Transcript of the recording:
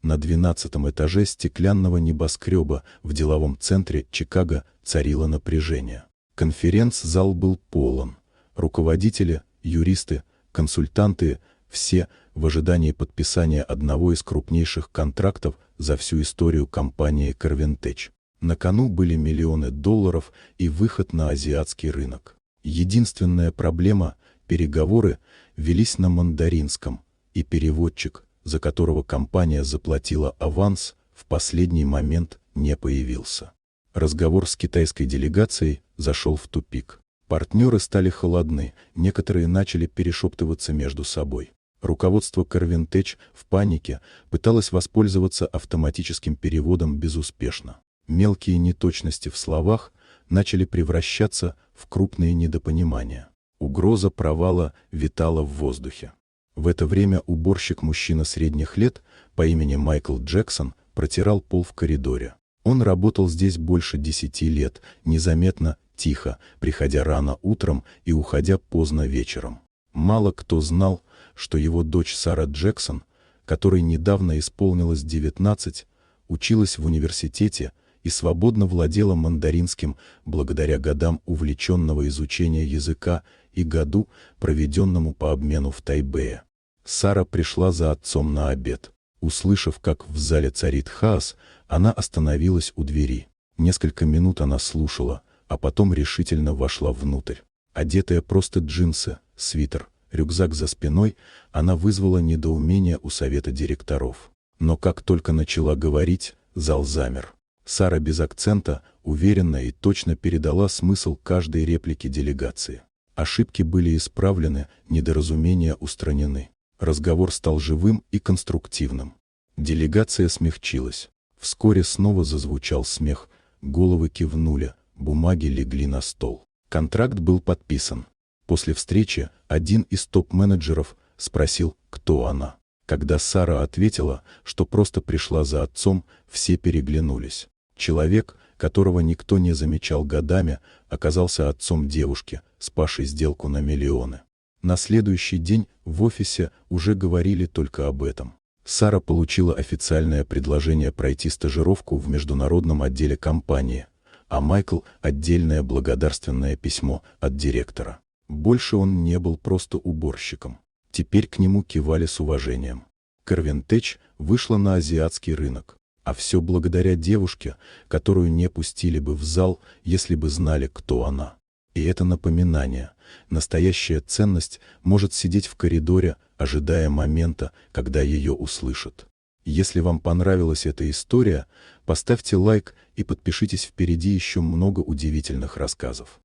На 12-м этаже стеклянного небоскреба в деловом центре Чикаго царило напряжение. Конференц-зал был полон. Руководители, юристы, консультанты – все в ожидании подписания одного из крупнейших контрактов за всю историю компании Carventech. На кону были миллионы долларов и выход на азиатский рынок. Единственная проблема – переговоры велись на мандаринском, и переводчик, за которого компания заплатила аванс, в последний момент не появился. Разговор с китайской делегацией зашел в тупик. Партнеры стали холодны, некоторые начали перешептываться между собой. Руководство Carventech в панике пыталось воспользоваться автоматическим переводом безуспешно. Мелкие неточности в словах начали превращаться в крупные недопонимания. Угроза провала витала в воздухе. В это время уборщик-мужчина средних лет по имени Майкл Джексон протирал пол в коридоре. Он работал здесь больше 10 лет, незаметно, тихо, приходя рано утром и уходя поздно вечером. Мало кто знал, что его дочь Сара Джексон, которой недавно исполнилось 19, училась в университете и свободно владела мандаринским благодаря годам увлеченного изучения языка и году, проведенному по обмену в Тайбэе. Сара пришла за отцом на обед. Услышав, как в зале царит хаос, она остановилась у двери. Несколько минут она слушала, а потом решительно вошла внутрь. Одетая просто джинсы, свитер, рюкзак за спиной, она вызвала недоумение у совета директоров. Но как только начала говорить, зал замер. Сара без акцента, уверенно и точно передала смысл каждой реплики делегации. Ошибки были исправлены, недоразумения устранены. Разговор стал живым и конструктивным. Делегация смягчилась. Вскоре снова зазвучал смех, головы кивнули, бумаги легли на стол. Контракт был подписан. После встречи один из топ-менеджеров спросил, кто она. Когда Сара ответила, что просто пришла за отцом, все переглянулись. Человек, которого никто не замечал годами, оказался отцом девушки, спасшей сделку на миллионы. На следующий день в офисе уже говорили только об этом. Сара получила официальное предложение пройти стажировку в международном отделе компании, а Майкл – отдельное благодарственное письмо от директора. Больше он не был просто уборщиком. Теперь к нему кивали с уважением. Carventech вышла на азиатский рынок. А все благодаря девушке, которую не пустили бы в зал, если бы знали, кто она. И это напоминание. Настоящая ценность может сидеть в коридоре, ожидая момента, когда ее услышат. Если вам понравилась эта история, поставьте лайк и подпишитесь, впереди еще много удивительных рассказов.